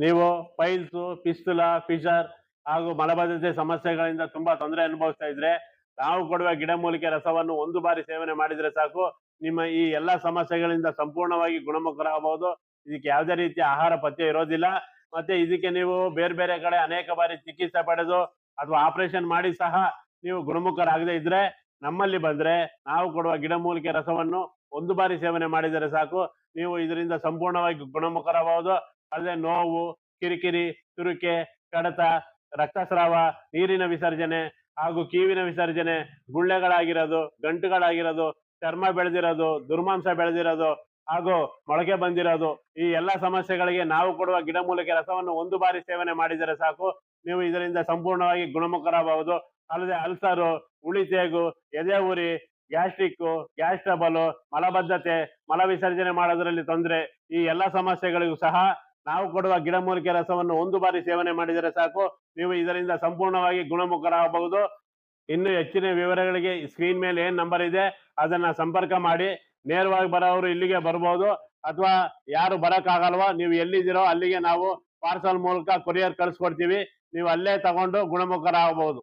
ನೀವು piles, fistula, Fisher ಹಾಗೂ ಮಲಬದ್ಧತೆ ಸಮಸ್ಯೆಗಳಿಂದ ತುಂಬಾ ತೊಂದರೆ ಅನುಭವಿಸ್ತಾ ಇದ್ರೆ ನಾವು ಕೊಡುವ ಗಿಡಮೂಲಿಕೆ ರಸವನ್ನು ಒಂದು ಬಾರಿ ಸೇವನೆ ಮಾಡಿದ್ರೆ ಸಾಕು, ನಿಮ್ಮ ಈ ಎಲ್ಲಾ ಸಮಸ್ಯೆಗಳಿಂದ ಸಂಪೂರ್ಣವಾಗಿ ಗುಣಮುಖರಾಗಬಹುದು. ಇದಕ್ಕೆ ಯಾವುದೇ ರೀತಿಯ ಆಹಾರ ಪಥ್ಯ ಇರೋದಿಲ್ಲ. ಮತ್ತೆ ಇದಕ್ಕೆ ನೀವು ಬೇರೆ ಬೇರೆ ಕಡೆ ಅನೇಕ ಬಾರಿ ಚಿಕಿತ್ಸೆ ಪಡೆದು ಅಥವಾ ಆಪರೇಷನ್ ಮಾಡಿ ಸಹ ನೀವು ಗುಣಮುಖರಾಗದೇ ಇದ್ರೆ ನಮ್ಮಲ್ಲಿ ಬಂದ್ರೆ ನಾವು ಕೊಡುವ ಗಿಡಮೂಲಿಕೆ ರಸವನ್ನು ಒಂದು ಬಾರಿ ಸೇವನೆ ಮಾಡಿದರೆ ಸಾಕು, ನೀವು ಇದರಿಂದ ಸಂಪೂರ್ಣವಾಗಿ ಗುಣಮುಖರಾಗಬಹುದು. ಅಲ್ಲದೆ ನೋವು, ಕಿರಿಕಿರಿ, ತುರಿಕೆ, ಕಡತ, ರಕ್ತಸ್ರಾವ, ನೀರಿನ ವಿಸರ್ಜನೆ ಹಾಗೂ ಕೀವಿನ ವಿಸರ್ಜನೆ, ಗುಳ್ಳೆಗಳಾಗಿರೋದು, ಗಂಟುಗಳಾಗಿರೋದು, ಚರ್ಮ ಬೆಳೆದಿರೋದು, ದುರ್ಮಾಂಸ ಬೆಳೆದಿರೋದು ಹಾಗೂ ಮೊಳಕೆ ಬಂದಿರೋದು, ಈ ಎಲ್ಲಾ ಸಮಸ್ಯೆಗಳಿಗೆ ನಾವು ಕೊಡುವ ಗಿಡಮೂಲಿಕೆ ರಸವನ್ನು ಒಂದು ಬಾರಿ ಸೇವನೆ ಮಾಡಿದರೆ ಸಾಕು, ನೀವು ಇದರಿಂದ ಸಂಪೂರ್ಣವಾಗಿ ಗುಣಮುಖರಾಗಬಹುದು. ಅಲ್ಲದೆ ಅಲ್ಸರು, ಉಳಿತೇಗು, ಎದೆ ಉರಿ, ಗ್ಯಾಸ್ಟ್ರಿಕ್, ಗ್ಯಾಸ್ ಟ್ರಬಲ್, ಮಲಬದ್ಧತೆ, ಮಲ ವಿಸರ್ಜನೆ ಮಾಡೋದ್ರಲ್ಲಿ ತೊಂದರೆ, ಈ ಎಲ್ಲಾ ಸಮಸ್ಯೆಗಳಿಗೂ ಸಹ ನಾವು ಕೊಡುವ ಗಿಡಮೂಲಿಕೆ ರಸವನ್ನು ಒಂದು ಬಾರಿ ಸೇವನೆ ಮಾಡಿದರೆ ಸಾಕು, ನೀವು ಇದರಿಂದ ಸಂಪೂರ್ಣವಾಗಿ ಗುಣಮುಖರಾಗಬಹುದು. ಇನ್ನು ಹೆಚ್ಚಿನ ವಿವರಗಳಿಗೆ ಸ್ಕ್ರೀನ್ ಮೇಲೆ ಏನ್ ನಂಬರ್ ಇದೆ ಅದನ್ನ ಸಂಪರ್ಕ ಮಾಡಿ. ನೇರವಾಗಿ ಬರೋರು ಇಲ್ಲಿಗೆ ಬರ್ಬೋದು, ಅಥವಾ ಯಾರು ಬರಕ್ಕಾಗಲ್ವೋ ನೀವು ಎಲ್ಲಿದ್ದೀರೋ ಅಲ್ಲಿಗೆ ನಾವು ಪಾರ್ಸಲ್ ಮೂಲಕ ಕೊರಿಯರ್ ಕಳಿಸ್ಕೊಡ್ತೀವಿ. ನೀವು ಅಲ್ಲೇ ತಗೊಂಡು ಗುಣಮುಖರಾಗಬಹುದು.